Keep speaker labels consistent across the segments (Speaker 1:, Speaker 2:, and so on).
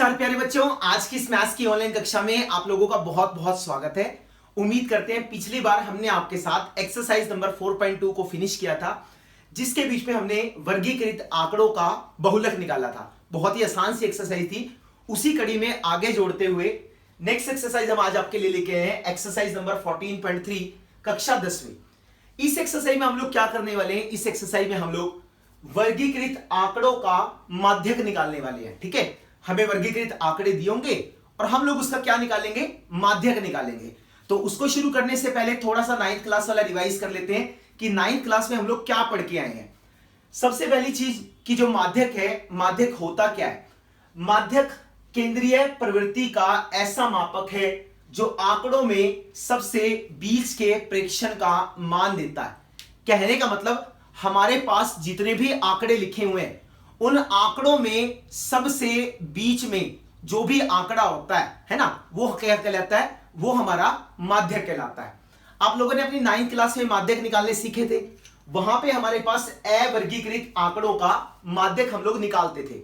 Speaker 1: नमस्कार प्यारे बच्चों, आज की इस मैथ्स की ऑनलाइन कक्षा में आप लोगों का बहुत बहुत स्वागत है। उम्मीद करते हैं पिछली बार हमने आपके साथ एक्सरसाइज नंबर 4.2 को फिनिश किया था, जिसके बीच में हमने वर्गीकृत आंकड़ों का बहुलक निकाला था। बहुत ही आसान सी एक्सरसाइज थी। उसी कड़ी में आगे जोड़ते हुए नेक्स्ट एक्सरसाइज हम आज आपके लिए लेके आए हैं, एक्सरसाइज नंबर 14.3 कक्षा 10वीं। इस एक्सरसाइज में हम लोग क्या करने वाले हैं? इस एक्सरसाइज में हम लोग वर्गीकृत आंकड़ों का माध्यक निकालने वाले हैं। ठीक है, हमें वर्गीकृत आंकड़े दिए होंगे और हम लोग उसका क्या निकालेंगे? माध्यक निकालेंगे। तो उसको शुरू करने से पहले थोड़ा सा 9th क्लास वाला रिवाइज कर लेते हैं कि 9th क्लास में हम लोग क्या पढ़ के आए हैं। सबसे पहली चीज कि जो माध्यक है, माध्यक होता क्या है? माध्यक केंद्रीय प्रवृत्ति का ऐसा मापक है जो आंकड़ों में सबसे बीच के प्रेक्षण का मान देता है। कहने का मतलब हमारे पास जितने भी आंकड़े लिखे हुए हैं, उन आंकड़ों में सबसे बीच में जो भी आंकड़ा होता है ना, वो क्या कहलाता है? वो हमारा माध्यक कहलाता है। आप लोगों ने अपनी 9th क्लास में माध्यक निकालने सीखे थे। वहां पे हमारे पास अवर्गीकृत आंकड़ों का माध्यक हम लोग निकालते थे।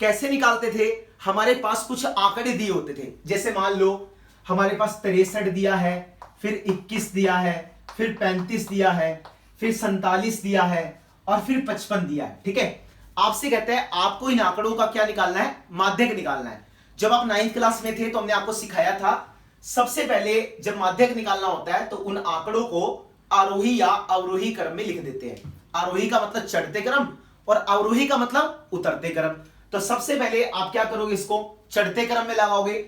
Speaker 1: कैसे निकालते थे? हमारे पास कुछ आंकड़े दिए होते थे, जैसे मान लो हमारे पास 63 दिया है, फिर 21 दिया है, फिर 35 दिया है, फिर 47 दिया है और फिर 55 दिया है। ठीक है, आपसे कहते हैं आपको इन आंकड़ों का क्या निकालना है? माध्यक निकालना है। जब आप 9th क्लास में थे तो हमने आपको सिखाया था, सबसे पहले जब माध्यक निकालना होता है तो उन आंकड़ों को आरोही या अवरोही क्रम में लिख देते हैं। आरोही का मतलब चढ़ते क्रम और अवरोही का मतलब उतरते क्रम। तो सबसे पहले आप क्या करोगे? इसको चढ़ते क्रम में लगाओगे।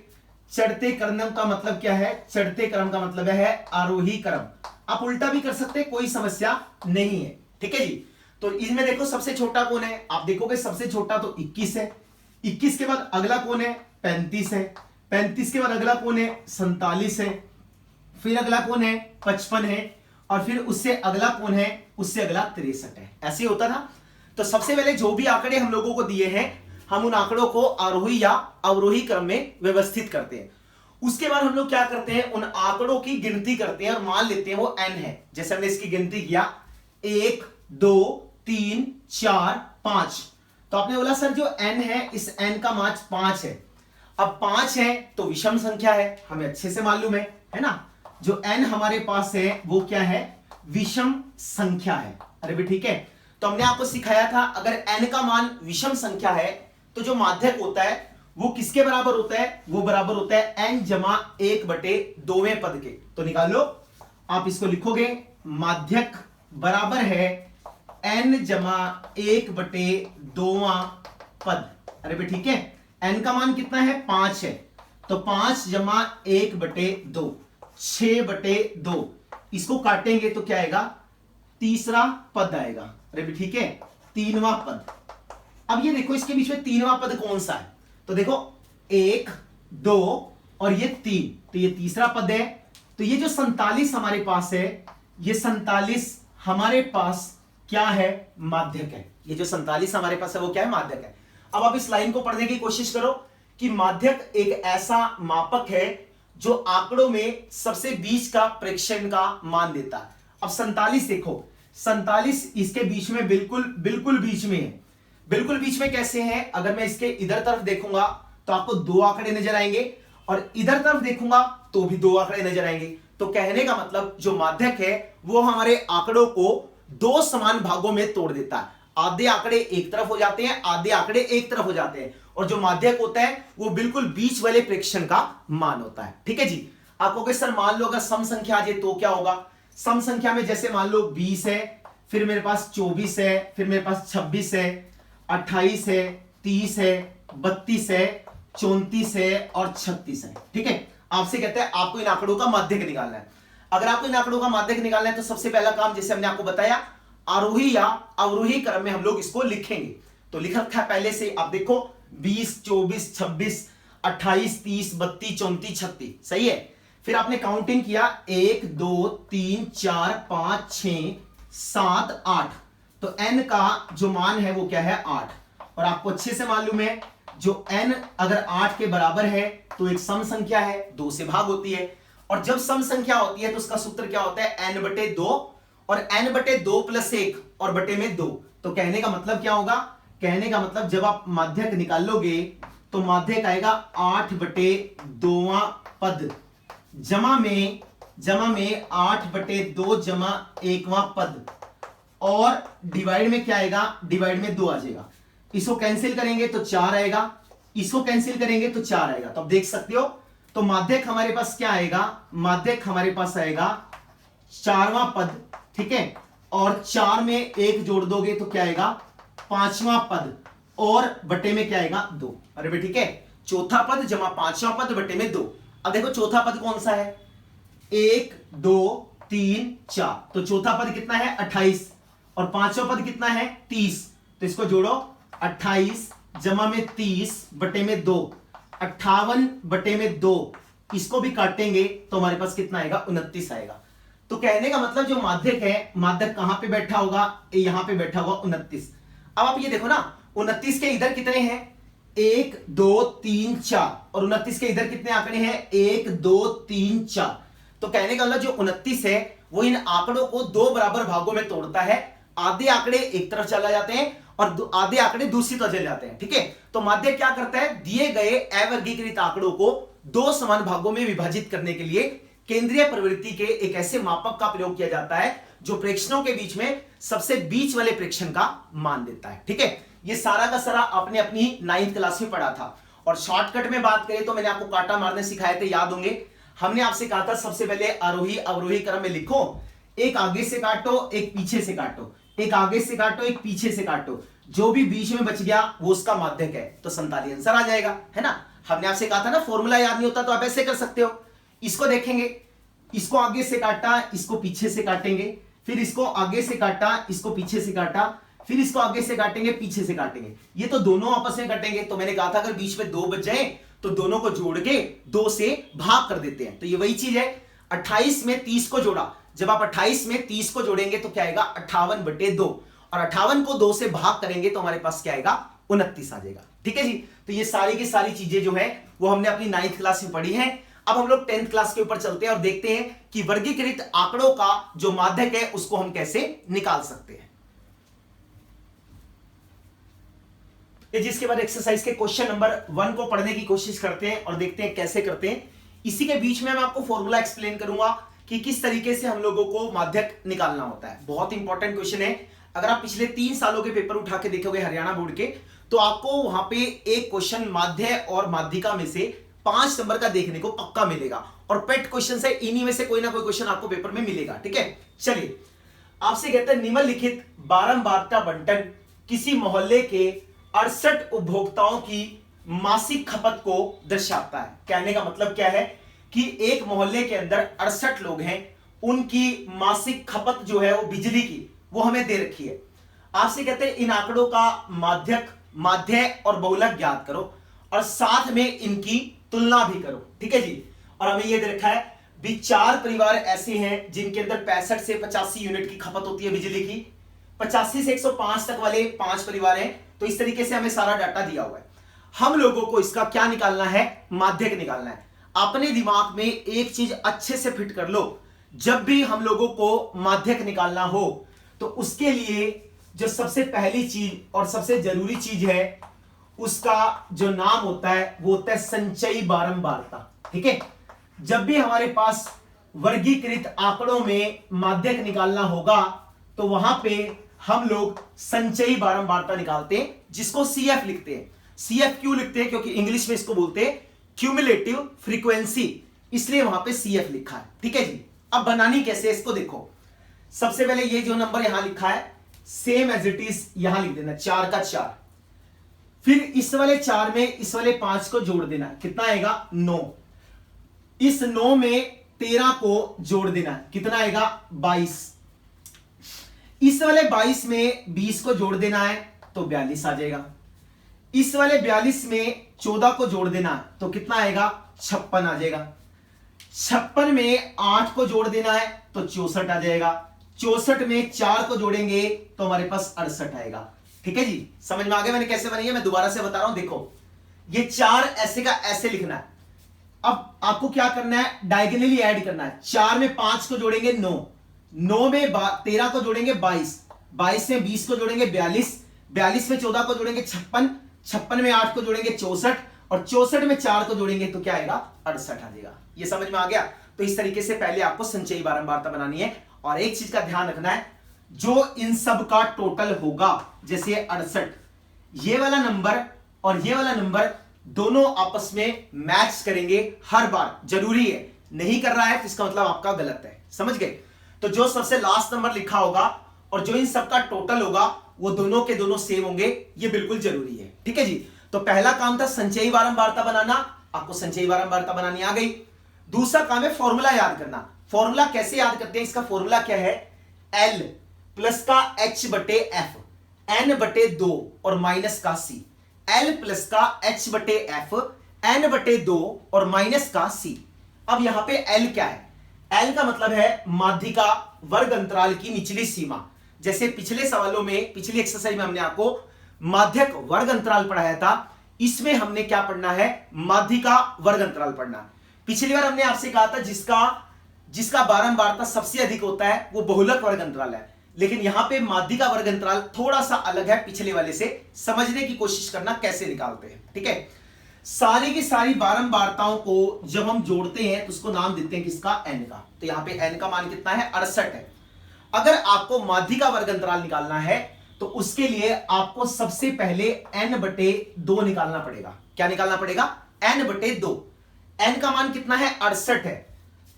Speaker 1: चढ़ते क्रम का मतलब क्या है? चढ़ते क्रम का मतलब है आरोही क्रम। आप उल्टा भी कर सकते हैं, कोई समस्या नहीं है। ठीक है जी। तो इसमें देखो सबसे छोटा कौन है? आप देखोगे सबसे छोटा तो 21 है। 21 के बाद अगला कौन है? 35 है। 35 के बाद अगला कौन है? 47 है। फिर अगला कौन है? 55 है। और फिर उससे अगला कौन है? उससे अगला 63 है। ऐसे होता था। तो सबसे पहले जो भी आंकड़े हम लोगों को दिए हैं, हम उन आंकड़ों को आरोही या अवरोही क्रम में व्यवस्थित करते हैं। उसके बाद हम लोग क्या करते हैं? उन आंकड़ों की गिनती करते हैं और मान लेते हैं वो n है। जैसे हमने इसकी गिनती किया 1 2 3 4 5, तो आपने बोला सर जो n है, इस n का मान 5 है। अब 5 है तो विषम संख्या है, हमें अच्छे से मालूम है ना? जो n हमारे पास है वो क्या है? विषम संख्या है। अरे भी ठीक है। तो हमने आपको सिखाया था अगर n का मान विषम संख्या है तो जो माध्यक होता है वो किसके बराबर होता है? वो बराबर होता है n जमा 1/2वें पद के। तो निकाल लो, आप इसको लिखोगे माध्यक बराबर है n जमा 1/2वां पद। अरे भाई ठीक है, n का मान कितना है? 5 है। तो 5 जमा 1/2, 6/2। इसको काटेंगे तो क्या आएगा? तीसरा पद आएगा। अरे भाई ठीक है, 3वां पद। अब ये देखो इसके बीच में 3वां पद कौन सा है? तो देखो 1 2 और ये 3, तो ये तीसरा पद है। तो ये जो 47 हमारे पास है, ये 47 हमारे पास क्या है? माध्यक है। ये जो 47 हमारे पास है वो क्या है? माध्यक है। अब आप इस लाइन को पढ़ने की कोशिश करो कि माध्यक एक ऐसा मापक है जो आंकड़ों में सबसे बीच का प्रेक्षण का मान देता है। अब 47 देखो, 47 इसके बीच में बिल्कुल बीच में है। बिल्कुल बीच में कैसे है? अगर मैं इसके इधर तरफ देखूंगा तो आपको 2 आंकड़े नजर आएंगे और इधर तरफ देखूंगा तो भी 2 आंकड़े नजर आएंगे। तो कहने का मतलब जो माध्यक है वो हमारे आंकड़ों को 2 समान भागों में तोड़ देता है। आधे आंकड़े एक तरफ हो जाते हैं, आधे आंकड़े एक तरफ हो जाते हैं, और जो माध्यक होता है वो बिल्कुल बीच वाले प्रेक्षण का मान होता है। ठीक है जी। आपको कहे सर मान लो अगर सम संख्या आ जाए तो क्या होगा? सम संख्या में जैसे मान लो 20 है, फिर मेरे पास 24 है, फिर मेरे पास 26 है, 28 है, 30 है, 32 है, 34 है और 36 है। ठीक है, आपसे कहते हैं आपको इन आंकड़ों का माध्यक निकालना है। अगर आपको इन आंकड़ों का माध्यक निकालना है तो सबसे पहला काम, जैसे हमने आपको बताया, आरोही या अवरोही क्रम में हम लोग इसको लिखेंगे। तो लिख रखा है पहले से, आप देखो 20 24 26 28 30 32 34 36, सही है। फिर आपने काउंटिंग किया 1 2 3 4 5 6 7 8, तो n का जो मान है वो क्या है? 8। और आपको अच्छे से मालूम है जो n अगर 8 के बराबर है तो एक सम संख्या है, 2 से भाग होती है। और जब सम संख्या होती है तो उसका सूत्र क्या होता है? n/2, और n/2 + 1 और बटे में 2। तो कहने का मतलब क्या होगा? कहने का मतलब जब आप माध्यक निकालोगे तो माध्यक आएगा 8/2 पद जमा में 8/2 जमा 1वां पद, और डिवाइड में क्या आएगा, डिवाइड में 2 आ जाएगा। इसको कैंसिल करेंगे तो 4 आएगा, इसको कैंसिल करेंगे तो 4 आएगा। तो अब देख सकते हो, तो माध्यक हमारे पास क्या आएगा, माध्यक हमारे पास आएगा 4वां पद, ठीक है, और 4 में 1 जोड़ दोगे तो क्या आएगा 5वां पद, और बटे में क्या आएगा 2। अरे भाई ठीक है, चौथा पद जमा 5वां पद बटे में 2। अब देखो चौथा पद कौन सा है, 1 2 3 4, तो चौथा पद कितना है 28, और 5वां पद कितना है 30, तो इसको जोड़ो 28 जमा में 30 बटे में 2, 58 बटे में 2, इसको भी काटेंगे तो हमारे पास कितना आएगा 29 आएगा। तो कहने का मतलब जो माध्यक है, माध्यक कहां पे बैठा होगा, यहां पे बैठा होगा 29। अब आप ये देखो ना, 29 के इधर कितने हैं 1 2 3 4, और 29 के इधर कितने आंकड़े हैं 1 2 3 4। तो कहने का मतलब जो 29 है वो इन आंकड़ों को 2 बराबर भागों में तोड़ता है। आधे आंकड़े एक तरफ चला जाते हैं और आधे आंकड़े दूसरी तरफ चले जाते हैं, ठीक है। तो माध्यक क्या करता है, दिए गए अवर्गीकृत आंकड़ों को 2 समान भागों में विभाजित करने के लिए केंद्रीय प्रवृत्ति के एक ऐसे मापक का प्रयोग किया जाता है जो प्रेक्षणों के बीच में सबसे बीच वाले प्रेक्षण का मान देता है, ठीक है। ये सारा का सारा आपने अपनी 9th क्लास में पढ़ा था। और शॉर्टकट में बात करें तो मैंने आपको कांटा मारने सिखाए थे, याद होंगे। हमने आपसे कहा था सबसे पहले आरोही अवरोही क्रम में लिखो, एक आगे से काटो एक पीछे से काटो, एक आगे से काटो एक पीछे से काटो, जो भी बीच में बच गया वो उसका माध्यक है, तो 47 आंसर आ जाएगा, है ना। हमने आपसे कहा था ना फॉर्मूला याद नहीं होता तो आप ऐसे कर सकते हो। इसको देखेंगे, इसको आगे से काटा, इसको पीछे से काटेंगे, फिर इसको आगे से काटा, इसको पीछे से काटा, फिर इसको आगे से काटेंगे पीछे से काटेंगे, ये तो दोनों आपस में कटेंगे। तो मैंने कहा था अगर बीच में 2 बच जाए तो दोनों को जोड़ के 2 से भाग कर देते हैं। तो ये वही चीज है, 28 में 30 को जोड़ा, जब आप 28 में 30 को जोड़ेंगे तो क्या आएगा 58/2, और 58 को 2 से भाग करेंगे तो हमारे पास क्या आएगा 29 आ जाएगा, ठीक है जी। तो ये सारी की सारी चीजें जो है वो हमने अपनी 9th क्लास में पढ़ी हैं। अब हम लोग 10th क्लास के ऊपर चलते हैं और देखते हैं कि वर्गीकृत आंकड़ों का जो माध्यक है उसको हम कैसे निकाल सकते हैं। जिसके बाद एक्सरसाइज के क्वेश्चन नंबर 1 को पढ़ने की कोशिश करते हैं और देखते हैं कैसे करते हैं। इसी के बीच में मैं आपको फॉर्मूला एक्सप्लेन करूंगा कि किस तरीके से हम लोगों को माध्यक निकालना होता है। बहुत इंपॉर्टेंट क्वेश्चन है। अगर आप पिछले 3 सालों के पेपर उठा के देखोगे हरियाणा बोर्ड के, तो आपको वहां पे एक क्वेश्चन माध्य और माध्यिका में से 5 नंबर का देखने को पक्का मिलेगा, और पेट क्वेश्चन से इन्हीं में से कोई ना कोई क्वेश्चन आपको पेपर में मिलेगा, ठीक है। चलिए, आपसे कहते हैं निम्नलिखित बारंबारता बंटन किसी मोहल्ले के 68 उपभोक्ताओं की मासिक खपत को दर्शाता है। कहने का मतलब क्या है कि एक मोहल्ले के अंदर 68 लोग हैं, उनकी मासिक खपत जो है वो बिजली की वो हमें दे रखी है। आपसे कहते हैं इन आंकड़ों का माध्यक, माध्य और बहुलक ज्ञात करो और साथ में इनकी तुलना भी करो, ठीक है जी। और हमें यह दे रखा है भी 4 परिवार ऐसे हैं जिनके अंदर 65 से 85 यूनिट की खपत होती है बिजली की, 85 से 105 तक वाले 5 परिवार हैं। तो इस तरीके से हमें सारा डाटा दिया हुआ है। हम लोगों को इसका क्या निकालना है, माध्यक निकालना है। अपने दिमाग में एक चीज अच्छे से फिट कर लो, जब भी हम लोगों को माध्यक निकालना हो तो उसके लिए जो सबसे पहली चीज और सबसे जरूरी चीज है उसका जो नाम होता है वो होता है संचयी बारंबारता, ठीक है। जब भी हमारे पास वर्गीकृत आंकड़ों में माध्यक निकालना होगा तो वहां पे हम लोग संचयी बारंबारता निकालते हैं, जिसको CF लिखते हैं। CF क्यों लिखते हैं, क्योंकि इंग्लिश में इसको बोलते हैं क्यूमुलेटिव फ्रीक्वेंसी, इसलिए वहां पे CF लिखा है, ठीक है जी। अब बनानी कैसे, इसको देखो। सबसे पहले ये जो नंबर यहां लिखा है सेम एज इट इज यहां लिख देना, 4 का 4। फिर इस वाले 4 में इस वाले 5 को जोड़ देना, कितना आएगा 9। इस 9 में 13 को जोड़ देना, कितना आएगा 22। इस वाले 22 में 20 को जोड़ देना है तो 42 आ जाएगा। इस वाले 42 में 14 को जोड़ देना तो कितना आएगा 56 आ जाएगा। 56 में 8 को जोड़ देना है तो 64 आ जाएगा। 64 में 4 को जोड़ेंगे तो हमारे पास 68 आएगा, ठीक है जी। समझ में आ गया मैंने कैसे बनाई है, मैं दोबारा से बता रहा हूं। देखो, ये 4 ऐसे का ऐसे लिखना है। अब आपको क्या करना है, डायगोनली ऐड करना है। 4 में 5 को जोड़ेंगे 9, 9 में 13 को जोड़ेंगे 22, 22 में 20 को जोड़ेंगे 42, 42 में 14 को जोड़ेंगे 56, 56 में 8 को जोड़ेंगे 64, और 64 में 4 को जोड़ेंगे तो क्या आएगा 68 आ जाएगा। ये समझ में आ गया। तो इस तरीके से पहले आपको संचयी बारंबारता बनानी है। और एक चीज का ध्यान रखना है, जो इन सब का टोटल होगा, जैसे 68, ये वाला नंबर और ये वाला नंबर दोनों आपस में मैच करेंगे हर बार, जरूरी है। नहीं कर रहा है तो इसका मतलब आपका गलत है, समझ गए। तो जो सबसे लास्ट नंबर लिखा होगा और जो इन सब का टोटल होगा वो दोनों के दोनों सेम होंगे, ये बिल्कुल जरूरी है, ठीक है जी। तो पहला काम था संचयी बारंबारता बनाना, आपको संचयी बारंबारता बनानी आ गई। दूसरा काम है फॉर्मूला याद करना। फॉर्मूला कैसे याद करते हैं, इसका फॉर्मूला क्या है, L प्लस का H बटे F, N बटे 2 और माइनस का C। L प्लस का H बटे F, N बटे 2 और माइनस का C। अब यहां पे L क्या है, L का मतलब है माध्यिका वर्ग अंतराल की निचली सीमा। जैसे पिछले सवालों में, पिछली एक्सरसाइज में हमने आपको माध्यक वर्ग अंतराल पढ़ाया था, इसमें हमने क्या पढ़ना है, माध्यिका वर्ग अंतराल पढ़ना। पिछली बार हमने आपसे कहा था जिसका बारंबारता सबसे अधिक होता है वो बहुलक वर्ग अंतराल है, लेकिन यहां पे माध्यिका वर्ग अंतराल थोड़ा सा अलग है पिछले वाले से। समझने की कोशिश करना कैसे निकालते हैं, ठीक है। सारी की सारी बारंबारताओं को जब हम जोड़ते हैं तो उसको नाम देते हैं किसका, n का। तो यहां पे n का मान कितना है, 68 है। अगर आपको माध्यिका वर्ग अंतराल निकालना है तो उसके लिए आपको सबसे पहले n बटे 2 निकालना पड़ेगा। क्या निकालना पड़ेगा, n बटे 2। n का मान कितना है, 68 है।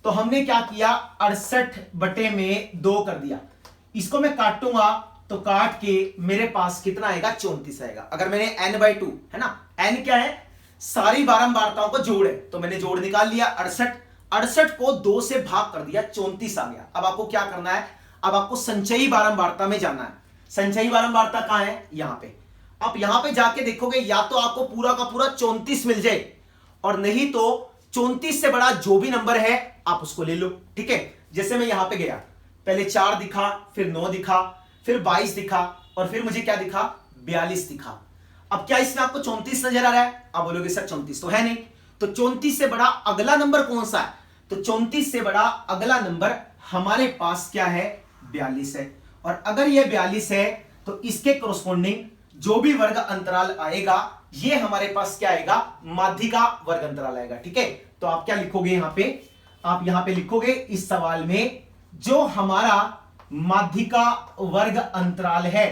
Speaker 1: तो हमने क्या किया, 68 बटे में 2 कर दिया। इसको मैं काटूंगा तो काट के मेरे पास कितना आएगा, 34 आएगा। अगर मैंने n/2 है ना, n क्या है, सारी बारंबारताओं को जोड़ है, तो मैंने जोड़ निकाल लिया 68 को 2 से भाग कर दिया, 34 आ गया। अब आपको क्या करना है, अब आपको संचयी बारंबारता में जाना है। संचयी बारंबारता कहां है, यहां पे। आप यहां पे जाके देखोगे या तो आपको पूरा का पूरा 34 मिल जाए, और नहीं तो 34 से बड़ा जो भी नंबर है आप उसको ले लो, ठीक है। जैसे मैं यहां पे गया, पहले 4 दिखा, फिर 9 दिखा, फिर 22 दिखा, और फिर मुझे क्या दिखा, 42 दिखा। अब क्या इसमें आपको 34 नजर आ रहा है, आप बोलोगे सर 34 तो है नहीं। तो 34 से बड़ा अगला नंबर कौन सा है, तो 34 से बड़ा अगला नंबर हमारे पास क्या है, 42 है। और अगर यह 42 है तो इसके कोरस्पोंडिंग जो भी वर्ग अंतराल आएगा ये हमारे पास क्या आएगा, माध्यिका वर्ग अंतराल आएगा, ठीक है। तो आप क्या लिखोगे यहां पे, आप यहां पे लिखोगे इस सवाल में जो हमारा माध्यिका वर्ग अंतराल है,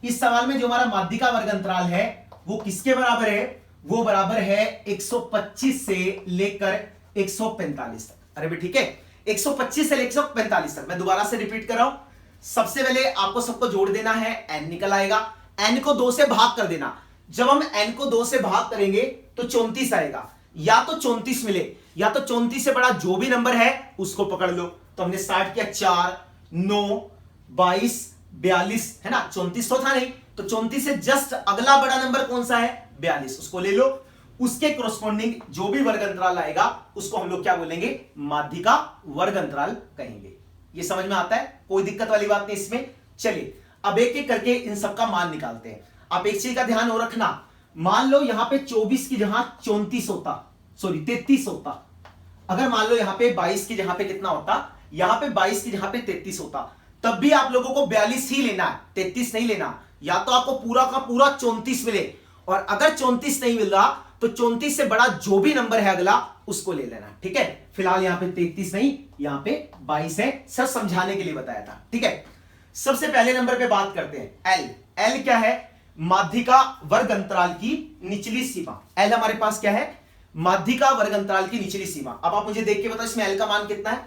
Speaker 1: इस सवाल में जो हमारा माध्यिका वर्ग अंतराल है वो किसके बराबर है, वो बराबर है 125 से लेकर 145 तक। अरे भाई ठीक है, 125 से लेकर 145 तक। मैं दोबारा से रिपीट कर रहा हूं, सबसे पहले आपको सबको जोड़ देना है, n निकल आएगा, n को 2 से भाग कर देना। जब हम n को 2 से भाग करेंगे तो 34 आएगा। या तो 34 मिले, या तो 34 से बड़ा जो भी नंबर है उसको पकड़ लो। तो हमने स्टार्ट किया 4, 9, 22, 42 है ना, 34 तो था नहीं, तो 34 से जस्ट अगला बड़ा नंबर कौन सा है, 42, उसको ले लो। उसके कोरस्पोंडिंग जो भी वर्ग अंतराल आएगा उसको हम लोग क्या बोलेंगे, माध्यिका वर्ग अंतराल कहेंगे। ये समझ में आता है, कोई दिक्कत वाली बात नहीं इसमें। चलिए अब एक एक करके इन सबका मान निकालते हैं। आप एक चीज का ध्यान और रखना, मान लो यहां पे 24 की जगह 33 होता, सॉरी 33 होता। अगर मान लो यहां पे 22 की जगह पे कितना होता, यहां पे 22 की जगह पे 33 होता, तब भी आप लोगों को 42 ही लेना है, 33 नहीं लेना। या तो आपको पूरा का पूरा 34 मिले, और अगर 34 नहीं मिल रहा तो 34 से बड़ा जो भी नंबर है अगला उसको ले लेना, ठीक है। फिलहाल यहां पे 33 नहीं, यहां पे 22 है, सब समझाने के लिए बताया था, ठीक है। सबसे पहले नंबर पे बात करते हैं, L। L क्या है, माध्यिका वर्ग अंतराल की निचली सीमा। L हमारे पास क्या है, माध्यिका वर्ग अंतराल की निचली सीमा। अब आप मुझे देख के बताओ इसमें L का मान कितना है।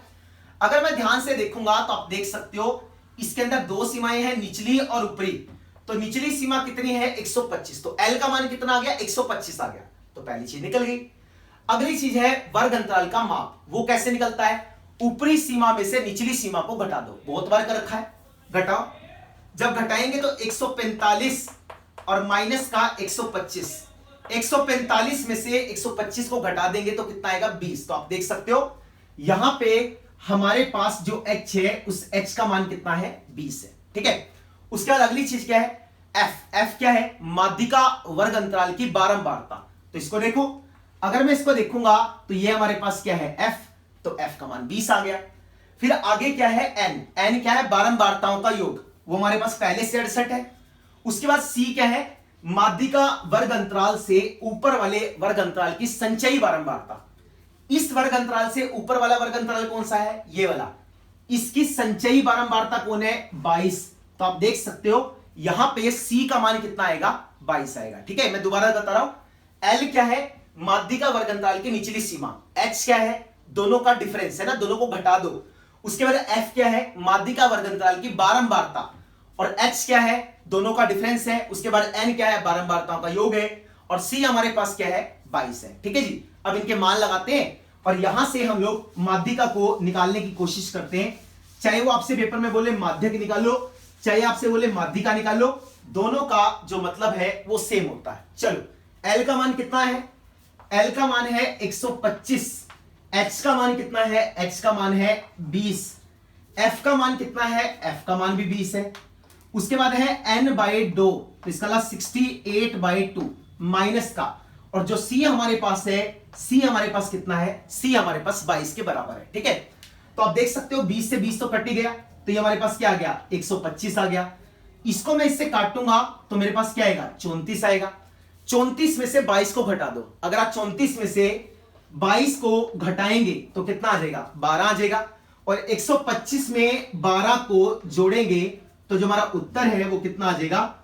Speaker 1: अगर मैं ध्यान से देखूंगा तो आप देख सकते हो इसके अंदर 2 सीमाएं हैं, निचली और ऊपरी। तो निचली सीमा कितनी है, 125। तो L का मान कितना आ गया, 125 आ गया। तो पहली चीज निकल गई। अगली चीज है वर्ग अंतराल का माप। वो कैसे निकलता है, ऊपरी सीमा में से निचली सीमा को घटा दो। बहुत बार कर रखा है, घटाओ। जब घटाएंगे तो 145 और माइनस का 125, 145 में से 125 को घटा देंगे तो कितना आएगा, 20। तो आप देख सकते हो यहां पे हमारे पास जो h है उस h का मान कितना है, 20 है, ठीक है। उसके बाद अगली चीज क्या है, f क्या है, माध्यिका वर्ग अंतराल की बारंबारता। तो इसको देखो, अगर मैं इसको देखूंगा तो ये हमारे पास क्या है, f, तो f का मान 20 आ गया। फिर आगे क्या है, n क्या है, बारंबारताओं का योग, वो हमारे पास पहले से 68 है। उसके बाद c क्या है, माध्यिका वर्ग अंतराल से ऊपर वाले वर्ग अंतराल की संचयी बारंबारता। इस वर्ग अंतराल से ऊपर वाला वर्ग अंतराल कौन सा है? ये वाला। इसकी संचयी बारंबारता कौन है? 22। तो आप देख सकते हो यहां पे C का मान कितना आएगा? 22 आएगा। ठीक है, मैं दोबारा बता रहा हूं। L क्या है? माध्यिका वर्ग अंतराल की निचली सीमा। H क्या है? दोनों का डिफरेंस है ना, दोनों को घटा दो। उसके बाद F क्या है? माध्यिका वर्ग अंतराल की बारंबारता। और H क्या है? दोनों का डिफरेंस है। उसके बाद N क्या है? बारंबारताओं का योग है। और C हमारे पास क्या है? 22 है। ठीक है जी, अब इनके मान लगाते हैं और यहां से हम लोग माध्यिका को निकालने की कोशिश करते हैं। चाहे वो आपसे पेपर में बोले माध्यक निकालो, चाहे आपसे बोले माध्यिका निकालो, दोनों का जो मतलब है वो सेम होता है। चलो, L का मान कितना है? L का मान है 125। H का मान कितना है? H का मान है 20। F का मान कितना है? F का मान भी 20 है। उसके बाद है N/2, तो इसका ला 68/2 माइनस का, और जो C हमारे पास है, C हमारे पास कितना है? C हमारे पास 22 के बराबर है। ठीक है, तो आप देख सकते हो 20 से 20 तो कट ही गया, तो ये हमारे पास क्या आ गया? 125 आ गया। इसको मैं इससे काटूंगा तो मेरे पास क्या आएगा? 34 आएगा। 34 में से 22 को घटा दो। अगर आप 34 में से 22 को घटाएंगे तो कितना आ जाएगा? 12 आ जाएगा। और 125 में 12 को जोड़ेंगे तो जो हमारा उत्तर है वो कितना आ जाएगा?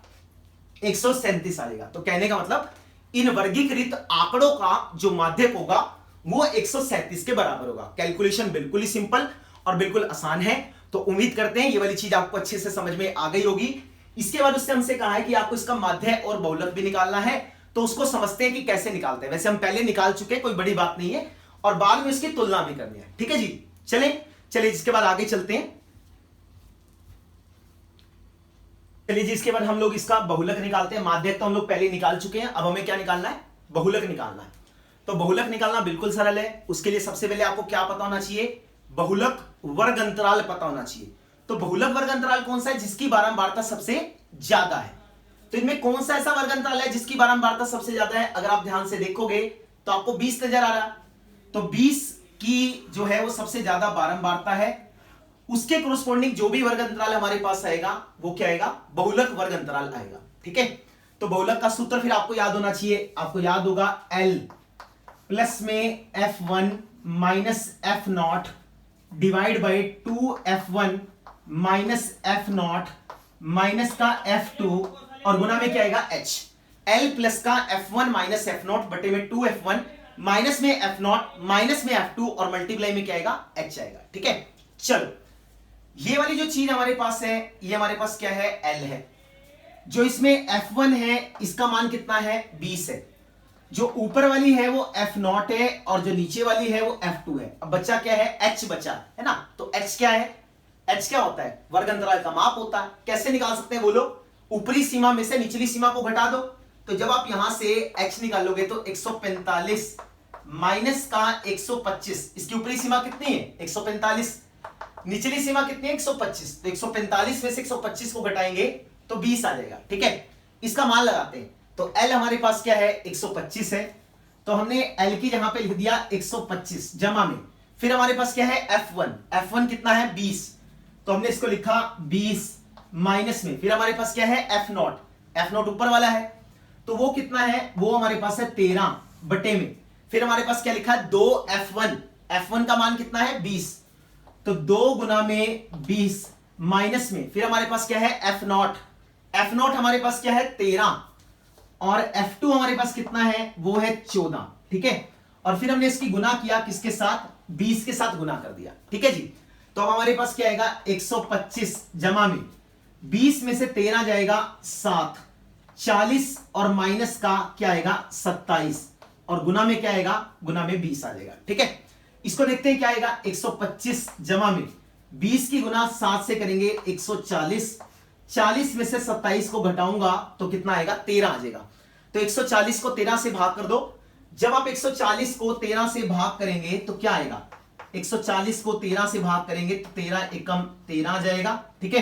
Speaker 1: 137 आ जाएगा। तो कहने का मतलब इन वर्गीकृत आंकड़ों का जो माध्यक होगा वो 137 के बराबर होगा। कैलकुलेशन बिल्कुल ही सिंपल और बिल्कुल आसान है। तो उम्मीद करते हैं ये वाली चीज आपको अच्छे से समझ में आ गई होगी। इसके बाद उससे हमसे कहा है कि आपको इसका माध्य और बहुलक भी निकालना है, तो उसको समझते हैं कि कैसे निकालते हैं। वैसे हम पहले निकाल चुके हैं, कोई बड़ी बात नहीं है, और बाद में इसकी तुलना भी करनी है। ठीक है जी, चलिए इसके बाद आगे चलते हैं। चलिए जी, इसके बाद हम लोग इसका बहुलक निकालते हैं। माध्यक तो हम लोग पहले निकाल चुके हैं, अब हमें क्या निकालना है? बहुलक निकालना है। तो बहुलक निकालना बिल्कुल सरल है। उसके लिए सबसे पहले आपको क्या पता होना चाहिए? बहुलक वर्ग अंतराल पता होना चाहिए। तो बहुलक वर्ग अंतराल कौन सा है? जिसकी बारंबारता सबसे ज्यादा है। तो इनमें कौन सा ऐसा वर्ग अंतराल है जिसकी बारंबारता सबसे ज्यादा है? अगर आप ध्यान से देखोगे तो आपको 20 नजर आ रहा है। तो 20 की जो है वो सबसे ज्यादा बारंबारता है। उसके कोरस्पॉन्डिंग जो भी वर्ग अंतराल हमारे पास आएगा वो क्या आएगा? बहुलक वर्ग अंतराल आएगा। ठीक है, तो बहुलक का सूत्र फिर आपको याद होना चाहिए। आपको याद होगा L प्लस में F1 minus F0 divide by 2F1 minus F0 minus का F2 और गुना में क्या आएगा? H। L प्लस का F1 माइनस F0 बटे में 2F1 माइनस में F0 माइनस में F2 और मल्टीप्लाई में क्या आएगा? H आएगा। ठीक है, चलो ये वाली जो चीज हमारे पास है, ये हमारे पास क्या है? L है। जो इसमें F1 है इसका मान कितना है? 20 है। जो ऊपर वाली है वो F0 है और जो नीचे वाली है वो F2 है। अब बच्चा क्या है? H बचा है ना। तो H क्या है? H क्या होता है? वर्ग अंतराल का माप होता है। कैसे निकाल सकते हैं बोलो? ऊपरी सीमा में से निचली सीमा को घटा दो। तो जब आप यहां से H निकालोगे तो 145 माइनस का 125, इसकी ऊपरी सीमा कितनी है? 145। निचली सीमा कितनी है? 125। तो 145 में से 125 को घटाएंगे तो 20 आ जाएगा। ठीक है, इसका मान लगाते हैं। तो L हमारे पास क्या है? 125 है। तो हमने L की जहां पे लिख दिया 125 जमा में, फिर हमारे पास क्या है? F1 कितना है? 20। तो हमने इसको लिखा 20 माइनस में, फिर हमारे पास क्या है? F0 ऊपर वाला है, तो वो कितना है? वो हमारे पास है 13 बटे में, फिर हमारे पास क्या लिखा है? 2F1 का मान कितना है? 20। तो 2 गुना में 20 माइनस में, फिर हमारे पास क्या है? F0 हमारे पास क्या है? 13 और F2 हमारे पास कितना है? वो है 14। ठीक है, और फिर हमने इसकी गुना किया किसके साथ? 20 के साथ गुना कर दिया। ठीक है जी, तो अब हमारे पास क्या आएगा? 125 जमा में 20 में से 13 जाएगा 7, 40 और माइनस का क्या आएगा? 27 और गुना में क्या आएगा? गुना में 20 आ जाएगा। ठीक है, इसको देखते हैं क्या आएगा? 125 जमा में 20 की गुना 7 से करेंगे 140, 40 में से 27 को घटाऊंगा तो कितना आएगा? 13 आ जाएगा। तो 140 को 13 से भाग कर दो। जब आप 140 को 13 से भाग करेंगे तो क्या आएगा? 140 को 13 से भाग करेंगे तो 13 एकम 13 आ जाएगा। ठीक है,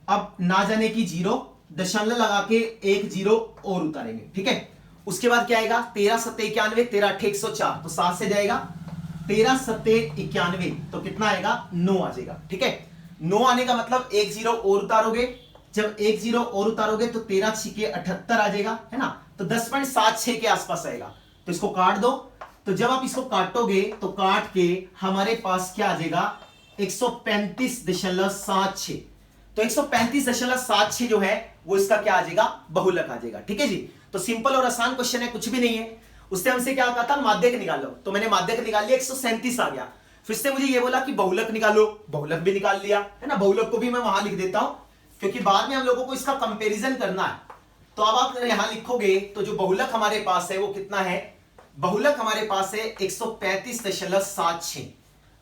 Speaker 1: अब ना जाने की 0 दशमलव लगा के एक 0 और उतारेंगे। ठीक है, उसके बाद क्या आएगा? 13 सत्ते 91, 13 अट्ठे 104, तो 7 से जाएगा। 13 सत्ते 91 तो कितना आएगा? 9 आ जाएगा। ठीक है, 9 आने का मतलब एक 0 और उतारोगे जब एक जीरो और उतारोगे तो 13 छिके 78 आ जाएगा, है ना। तो 10.76 के आसपास आएगा। तो इसको काट दो। तो जब आप इसको काटोगे तो काट के हमारे पास क्या आ जाएगा 135.76। तो 135.76 जो है वो इसका क्या आ जाएगा बहुलक आ जाएगा। ठीक है जी। तो सिंपल और आसान क्वेश्चन है, कुछ भी नहीं है। उससे हमसे क्या कहा था माध्यक निकालो, तो मैंने माध्यक निकाल लिया 137 आ गया। फिर से मुझे ये बोला कि बहुलक निकालो, बहुलक भी निकाल लिया, है ना। बहुलक को भी मैं वहां लिख देता हूं क्योंकि बाद में हम लोगों को इसका कंपैरिजन करना है। तो अब आप यहां लिखोगे तो जो बहुलक हमारे पास है वो कितना है, बहुलक हमारे पास है 135.76।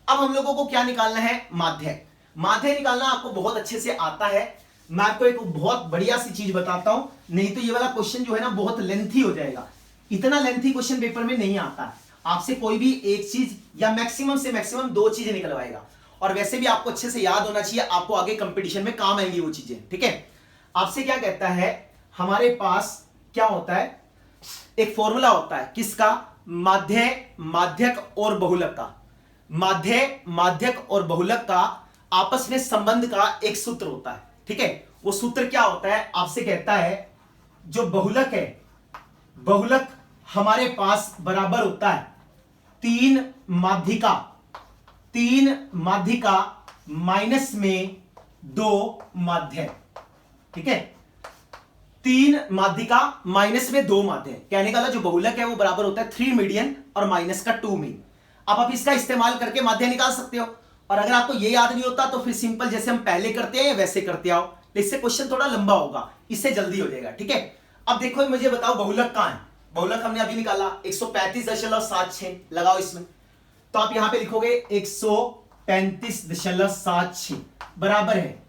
Speaker 1: अब हम लोगों को क्या निकालना है माध्यक। माध्यक निकालना आपको बहुत अच्छे से आता है। मैं आपको एक बहुत बढ़िया सी चीज बताता हूं, नहीं तो ये वाला क्वेश्चन जो है ना बहुत लेंथी हो जाएगा। इतना लेंथी क्वेश्चन पेपर में नहीं आता है। आपसे कोई भी एक चीज या मैक्सिमम से मैक्सिमम 2 चीजें निकलवाएगा, और वैसे भी आपको अच्छे से याद होना चाहिए, आपको आगे कंपटीशन में काम आएंगी वो चीजें। ठीक है। आपसे क्या कहता है, हमारे पास क्या होता है, एक फॉर्मूला होता है किसका, माध्यक और बहुलक का। माध्यक और बहुलक का आपस में संबंध का एक सूत्र होता है। ठीक है। वो सूत्र क्या होता है, आपसे कहता है जो बहुलक है, बहुलक हमारे पास बराबर होता है 3 माध्यिका माइनस में 2 माध्य। ठीक है। 3 माध्यिका माइनस में 2 माध्य, कहने का जो बहुलक है वो बराबर होता है 3 मीडियन और माइनस का 2 मीन। अब आप इसका इस्तेमाल करके माध्य निकाल सकते हो, और अगर आपको ये याद नहीं होता तो फिर सिंपल जैसे हम पहले करते हैं वैसे करते आओ। इससे क्वेश्चन थोड़ा लंबा होगा, इससे जल्दी हो जाएगा। ठीक है। अब देखो मुझे बताओ बहुलक कहां है। बहुलक हमने अभी निकाला 135.76 लगाओ इसमें। तो आप यहां पे लिखोगे 135.76 बराबर है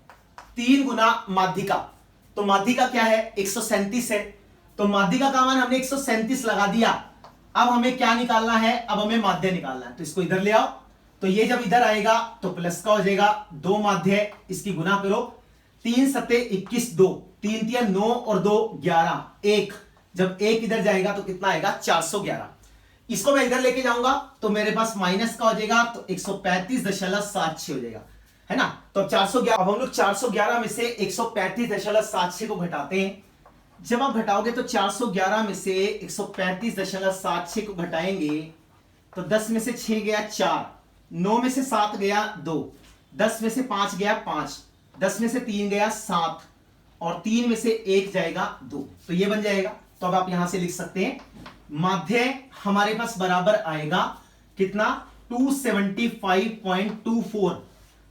Speaker 1: 3 गुना माध्यिका। तो माध्यिका क्या है 137 है, तो माध्यिका का मान हमने 137 लगा दिया। अब हमें क्या निकालना है, अब हमें माध्य निकालना है। तो इसको इधर ले आओ, तो ये जब इधर आएगा तो प्लस का हो जाएगा 2 माध्य, इसकी गुना करो 3 सत्ते 21, 2 3 तिया 9 और 2 11, 1 जब 1 इधर जाएगा तो कितना आएगा 411। इसको मैं इधर लेके जाऊंगा तो मेरे पास माइनस का हो जाएगा, तो 135.76 हो जाएगा, है ना। तो अब 411, अब हम लोग 411 में से 135.76 को घटाते हैं। जब आप घटाओगे तो 411 में से 135.76 को घटाएंगे तो 10 में से 6 गया 4, 9 में से 7 गया 2, 10 में से 5 गया 5, 10 में से 3 गया 7, और 3 में से 1 जाएगा 2, तो ये बन जाएगा। तो अब आप यहां से लिख सकते हैं माध्य हमारे पास बराबर आएगा कितना 275.24।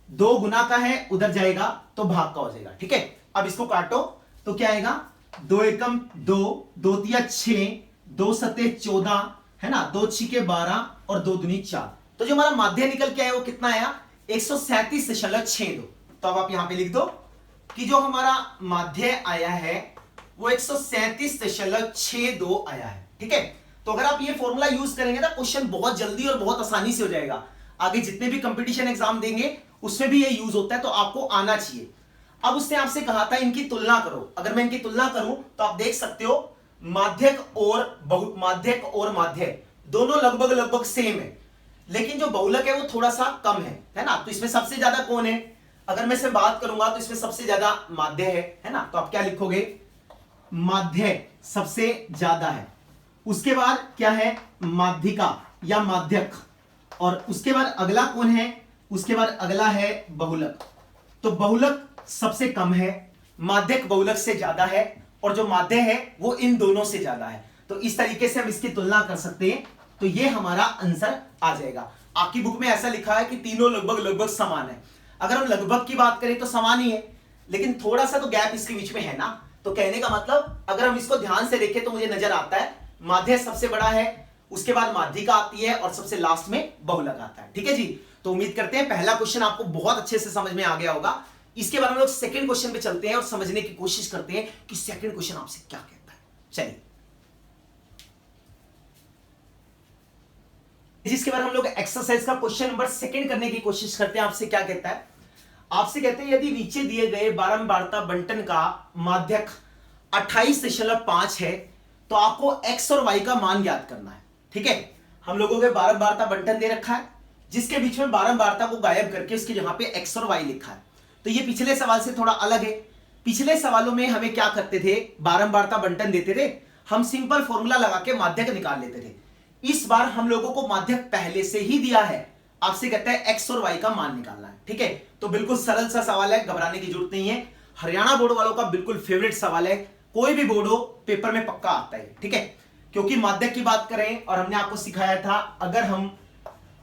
Speaker 1: 2 गुना का है उधर जाएगा तो भाग का हो जाएगा। ठीक है। अब इसको काटो तो क्या आएगा 2 एकम 2, 2 तिया 6, 2 सत्ते 14, है ना, 2 छिके 12 और 2 दूनी 4। तो जो हमारा माध्य निकल के आया वो कितना आया 137.62। तो अब आप यहां पे लिख दो कि जो हमारा माध्य आया है वो 137.62 आया है। ठीक है। तो अगर आप ये फॉर्मूला यूज करेंगे ना क्वेश्चन बहुत जल्दी और बहुत आसानी से हो जाएगा। आगे जितने भी कंपटीशन एग्जाम देंगे उसमें भी ये यूज होता है, तो आपको आना चाहिए। अब उसने आपसे कहा था इनकी तुलना करो। अगर मैं इनकी तुलना करूं तो आप देख सकते हो माध्यक और माध्य दोनों लगभग सेम है, लेकिन जो बहुलक है वो थोड़ा सा कम है ना। तो इसमें सबसे ज्यादा कौन है, अगर मैं इसमें बात करूंगा तो इसमें सबसे ज्यादा माध्य है ना। तो आप क्या लिखोगे माध्य सबसे ज्यादा है, उसके बाद क्या है माध्यिका या माध्यक, और उसके बाद अगला कौन है, उसके बाद अगला है बहुलक। तो बहुलक सबसे कम है, माध्यक बहुलक से ज्यादा है, और जो माध्य है वो इन दोनों से ज्यादा है। तो इस तरीके से हम इसकी तुलना कर सकते हैं। तो ये हमारा आंसर आ जाएगा। आपकी बुक में ऐसा लिखा है कि तीनों लगभग समान है। अगर हम लगभग की बात करें तो समान ही है, लेकिन थोड़ा सा तो गैप इसके बीच में है ना। तो कहने का मतलब अगर हम इसको ध्यान से देखें तो मुझे नजर आता है माध्य सबसे बड़ा है, उसके बाद माध्यिका आती है, और सबसे लास्ट में बहुलक आता है। ठीक है जी। तो उम्मीद करते हैं पहला क्वेश्चन आपको बहुत अच्छे से समझ में आ गया होगा। इसके बाद हम लोग सेकंड क्वेश्चन पे चलते हैं और समझने की कोशिश करते हैं कि सेकंड क्वेश्चन आपसे क्या कहता है। चलिए, जिसके बाद हम लोग एक्सरसाइज का क्वेश्चन नंबर सेकंड करने की कोशिश करते हैं। आपसे क्या कहता है, आपसे कहते हैं यदि नीचे दिए गए बारंबारता बंटन का माध्यक 28.5 है तो आपको x और y का मान ज्ञात करना है। ठीक है। हम लोगों के बारंबारता बंटन दे रखा है जिसके बीच में बारंबारता को गायब करके उसके यहां पे x और y लिखा है। तो ये पिछले सवाल से थोड़ा अलग है। पिछले सवालों में हमें क्या करते थे, बारंबारता बंटन देते थे, हम सिंपल फॉर्मूला लगा के माध्यक निकाल लेते थे। इस बार हम लोगों को माध्यक पहले से ही दिया है, आपसे कहता है एक्स और वाई का मान निकालना है। ठीक है, तो बिल्कुल सरल सा सवाल है, घबराने की जरूरत नहीं है। हरियाणा बोर्ड वालों का बिल्कुल फेवरेट सवाल है, कोई भी बोर्ड हो पेपर में पक्का आता है। ठीक है, क्योंकि माध्यक की बात करें और हमने आपको सिखाया था, अगर हम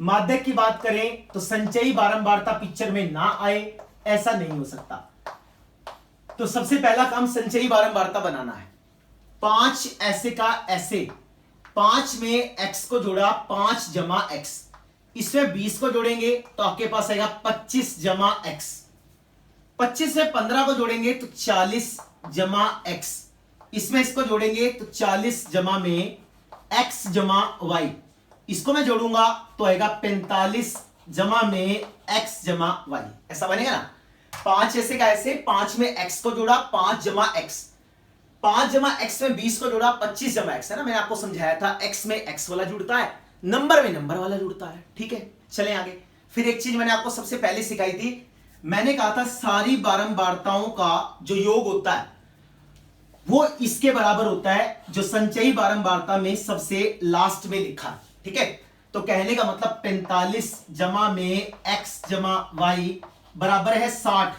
Speaker 1: माध्यक की बात करें तो संचयी बारंबारता पिक्चर में ना आए, ऐसा नहीं हो सकता। तो सबसे पहला काम संचयी बारंबारता बनाना है। 5 ऐसे का ऐसे, 5 में x को जोड़ा 5 जमा x, इसमें 20 को जोड़ेंगे तो आपके पास आएगा 25 जमा x, 25 में 15 को जोड़ेंगे तो 40 जमा x, इसमें इसको जोड़ेंगे तो 40 जमा में x जमा y, इसको मैं जोड़ूंगा तो आएगा 45 जमा में x जमा y, ऐसा बनेगा ना। 5 ऐसे का ऐसे, 5 में x को जोड़ा 5 जमा x, 5 जमा x में 20 को जोड़ा 25 जमा x, है ना। मैंने आपको समझाया था x में x वाला जुड़ता है, नंबर में नंबर वाला जुड़ता है। ठीक है, चलें आगे। फिर एक चीज मैंने आपको सबसे पहले सिखाई थी, मैंने कहा था सारी बारंबारताओं का जो योग होता है वो इसके बराबर होता है जो संचयी बारंबारता में सबसे लास्ट में लिखा है। ठीक है, तो कहने का मतलब 45 जमा में x जमा y बराबर है 60,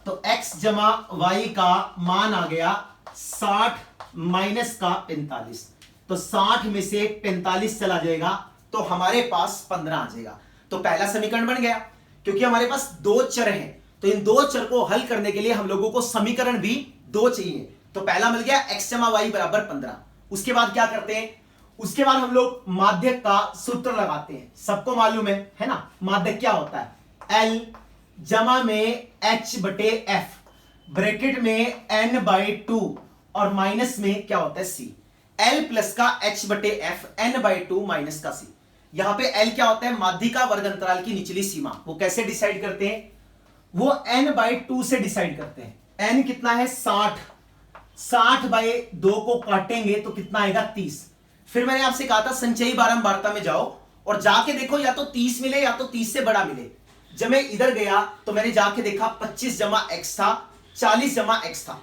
Speaker 1: तो x जमा y का मान आ गया 60 माइनस का 45, तो 60 में से 45 चला जाएगा तो हमारे पास 15 आ जाएगा। तो पहला समीकरण बन गया, क्योंकि हमारे पास दो चर हैं, तो इन दो चर को हल करने के लिए हम लोगों को समीकरण भी दो चाहिए। तो पहला मिल गया x जमा y बराबर 15। उसके बाद क्या करते हैं, उसके बाद हम लोग माध्यक का सूत्र लगाते हैं। सबको मालूम है ना, माध्यक क्या होता है, L जमा में H बटे F, ब्रैकेट में n/2 और माइनस में क्या होता है C, L प्लस का H बटे F, n/2 माइनस का C। यहां पे L क्या होता है, माध्यिका वर्ग अंतराल की निचली सीमा। वो कैसे डिसाइड करते हैं, वो n/2 से डिसाइड करते हैं। n कितना है 60, 60/2 को काटेंगे तो कितना आएगा 30। फिर मैंने आपसे कहा था संचयी बारंबारता में जाओ और जाके देखो या तो 30 मिले या तो 30 से बड़ा मिले। जब मैं इधर गया तो मैंने जाके देखा 25 जमा x था, 40 जमा x था।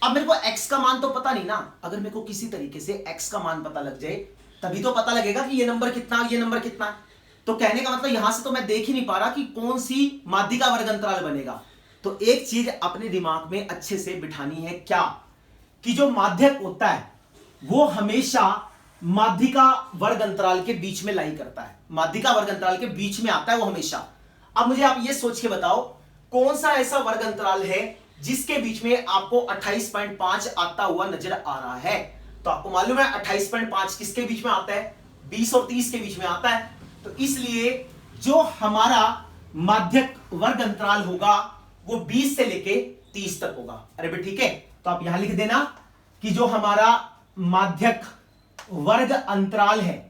Speaker 1: अब मेरे को x का मान तो पता नहीं ना, अगर मेरे को किसी तरीके से x का मान पता लग जाए तभी तो पता लगेगा कि ये नंबर कितना, ये नंबर कितना है। तो कहने का मतलब यहां से तो मैं देख ही नहीं पा रहा कि कौन सी माध्यिका वर्ग अंतराल बनेगा। तो एक चीज अपने दिमाग में अच्छे से बिठानी है, क्या कि जो माध्यक होता है वो हमेशा माध्यिका वर्ग अंतराल के बीच में लाई करता है, माध्यिका वर्ग अंतराल के बीच में आता है वो हमेशा। अब मुझे आप ये सोच के बताओ कौन सा ऐसा वर्ग अंतराल है जिसके बीच में आपको 28.5 आता हुआ नजर आ रहा है। तो आपको मालूम है 28.5 किसके बीच में आता है, 20 और 30 के बीच में आता है। तो इसलिए जो हमारा माध्यक वर्ग अंतराल होगा वो 20 से लेके 30 तक होगा। अरे भाई ठीक है, तो आप यहां लिख देना कि जो हमारा माध्यक वर्ग अंतराल है,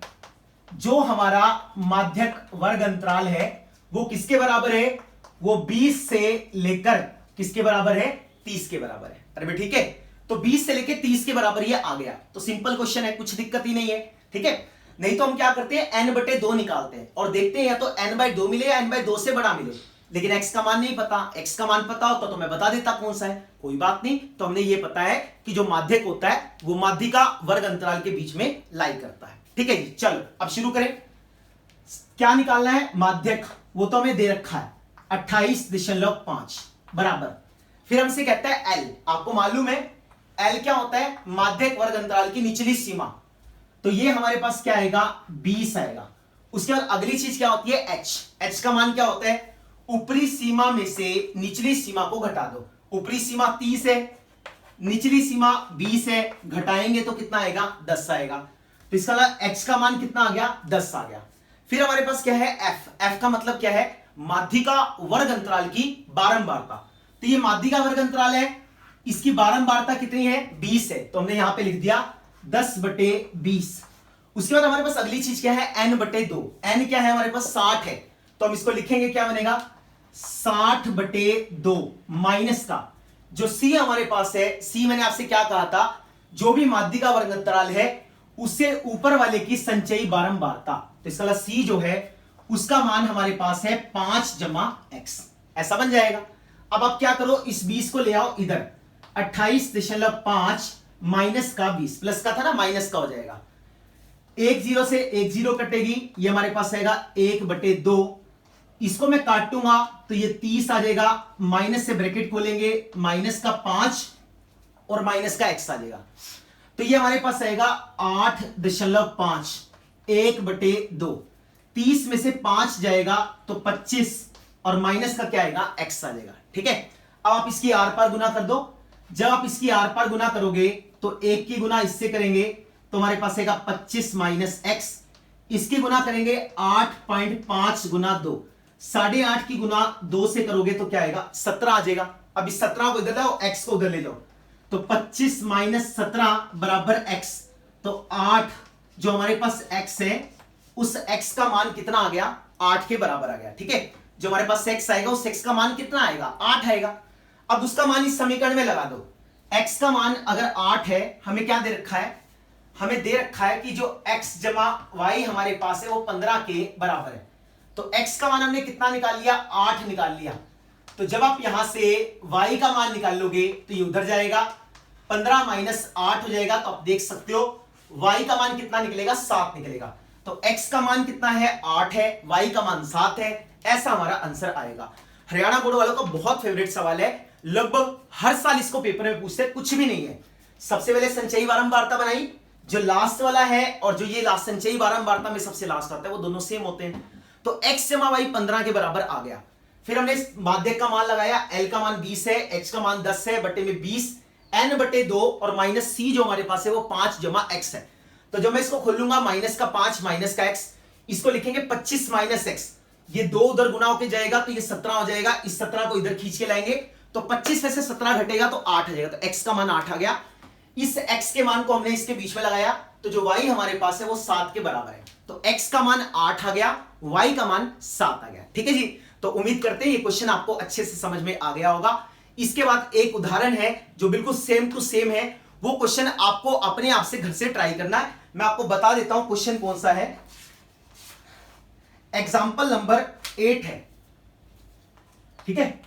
Speaker 1: जो हमारा माध्यक वर्ग अंतराल है वो किसके बराबर है, वो 20 से लेकर किसके बराबर है, 30 के बराबर है। अरे भाई ठीक है, तो 20 से लेकर 30 के बराबर ये आ गया। तो सिंपल क्वेश्चन है, कुछ दिक्कत ही नहीं है। ठीक है, नहीं तो हम क्या करते हैं n/2 निकालते हैं और देखते हैं या तो n/2 मिले या n/2 से बड़ा मिले। लेकिन x का मान नहीं पता, x का मान पता होता तो मैं बता देता कौन सा है, कोई बात नहीं। तो हमने ये पता है कि जो माध्यक होता है वो माध्यिका वर्ग अंतराल के बीच में लाई करता है। ठीक है जी, चलो अब शुरू करें। क्या निकालना है, माध्यक, वो तो हमें दे रखा है 28.5 बराबर। फिर हमसे कहता है L, आपको मालूम है L क्या होता है, माध्यक वर्ग अंतराल की निचली सीमा। तो ये हमारे पास क्या आएगा, 20 आएगा। उसके बाद अगली चीज क्या होती है H, H का मान क्या होता है, ऊपरी सीमा में से निचली सीमा को घटा दो। ऊपरी सीमा 30 है, निचली सीमा 20 है, घटाएंगे तो कितना आएगा, 10 आएगा। तो इसका H का मान कितना आ गया, 10 आ गया। फिर हमारे पास क्या है F, F का मतलब क्या है, माध्यिका वर्ग अंतराल की बारंबारता। तो ये माध्यिका वर्ग अंतराल है, इसकी बारंबारता कितनी है, 20 है। तो हमने यहां पे लिख दिया 10/20। उसके बाद हमारे पास अगली चीज क्या है, n/2। n क्या है हमारे पास, 60 है। तो हम इसको लिखेंगे, क्या बनेगा, 60/2 माइनस का जो c हमारे पास है, c मैंने आपसे क्या कहा था, जो भी माध्यिका वर्ग अंतराल है उससे ऊपर वाले की संचयी बारंबारता। तो इसका c जो है उसका मान हमारे पास है 5 जमा x, ऐसा बन जाएगा। अब आप क्या करो, इस 20 को ले आओ इधर, 28.5 माइनस का 20, प्लस का था ना, माइनस का हो जाएगा। 1 0 से 1 0 कटेगी, ये हमारे पास आएगा 1/2। इसको मैं काटूंगा तो ये 30 आ जाएगा, माइनस से ब्रैकेट खोलेंगे, माइनस का 5 और माइनस का x आ जाएगा। तो ये हमारे पास आएगा 8.5, 1/2। 30 में से 5 जाएगा तो 25 और माइनस का क्या आएगा, x आ जाएगा। ठीक है, अब आप इसकी आर पार गुना कर दो। जब आप इसकी आर पार गुना करोगे तो 1 की गुना इससे करेंगे तो हमारे पास आएगा 25 माइनस x। इसकी गुना करेंगे 8.5 गुना 2, 8.5 की गुना 2 से करोगे तो क्या आएगा, 17 आ जाएगा। अब इस 17 को इधर लाओ, x को उधर ले जाओ, तो 25 माइनस 17 बराबर x। तो 8 जो हमारे पास x है, उस x का मान कितना आ गया, 8 के बराबर आ गया। ठीक है, जो हमारे पास x आएगा उस x का मान कितना आएगा, 8 आएगा। अब उसका मान इस समीकरण में लगा दो। x का मान अगर 8 है, हमें क्या दे रखा है, हमें दे रखा है कि जो x जमा y हमारे पास है वो 15 के बराबर है। तो x का मान हमने कितना निकाल लिया, 8 निकाल लिया। तो जब आप यहां से y का मान निकाल लोगे तो ये उधर जाएगा, 15 माइनस 8 हो जाएगा। तो आप देख सकते हो y का मान कितना निकलेगा, 7 निकलेगा। तो x का मान कितना है, 8 है, y का मान 7 है। ऐसा हमारा आंसर आएगा। हरियाणा बोर्ड वालों का बहुत फेवरेट सवाल है, लगभग हर साल इसको पेपर में पूछते, कुछ भी नहीं है। सबसे पहले संचयी बारंबारता बनाई, जो लास्ट वाला है और जो ये लास्ट संचयी बारंबारता में सबसे लास्ट आता है वो दोनों सेम होते हैं। तो x जमा y 15 के बराबर आ गया। फिर हमने माध्यक का मान लगाया, l का मान 20 है, h का मान 10 है, बटे में 20, n/2 और माइनस c जो हमारे पास है वो 5 जमा x है। तो जब मैं इसको खोलूंगा, माइनस का 5 माइनस का x, इसको लिखेंगे 25 माइनस x। ये 2 उधर गुना होके जाएगा तो ये 17 हो जाएगा। इस 17 को इधर खींच के लाएंगे तो 25 में से 17 घटेगा तो 8 आ जाएगा। तो x का मान 8 आ गया। इस x के मान को हमने इसके बीच में लगाया तो जो y हमारे पास है वो 7 के बराबर है। तो x का मान 8 आ गया, y का मान 7 आ गया। ठीक है जी, तो उम्मीद करते हैं ये क्वेश्चन आपको अच्छे से समझ में आ गया होगा। इसके बाद एक उदाहरण है जो बिल्कुल सेम टू सेम है, वो क्वेश्चन आपको अपने आप से घर से ट्राई करना है। मैं आपको बता देता हूं क्वेश्चन कौन सा है। एग्जाम्पल नंबर 8 है। ठीक है,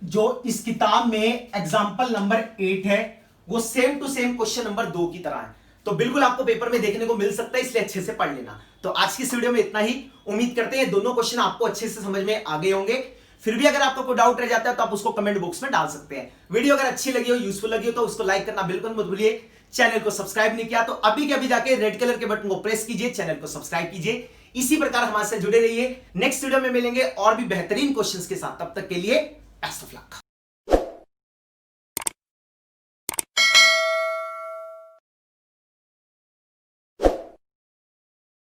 Speaker 1: जो इस किताब में एग्जाम्पल नंबर 8 है वो same to same question number 2 की तरह है। तो बिल्कुल आपको पेपर में देखने को मिल सकता है, इसलिए अच्छे से पढ़ लेना। तो आज की इस वीडियो में इतना ही। उम्मीद करते हैं दोनों क्वेश्चन आपको अच्छे से समझ में आ गए होंगे। फिर भी अगर आपको कोई डाउट रह जाता है तो आप उसको कमेंट बॉक्स में डाल सकते हैं। वीडियो अगर अच्छी लगी हो, यूजफुल लगी हो तो उसको लाइक करना बिल्कुल मत भूलिए। चैनल को सब्सक्राइब नहीं किया तो अभी के अभी जाके रेड कलर के बटन को प्रेस कीजिए, चैनल को सब्सक्राइब कीजिए। इसी प्रकार हमारे साथ जुड़े रहिए। नेक्स्ट वीडियो में मिलेंगे और भी बेहतरीन क्वेश्चंस के साथ। तब तक के लिए बेस्ट ऑफ लक।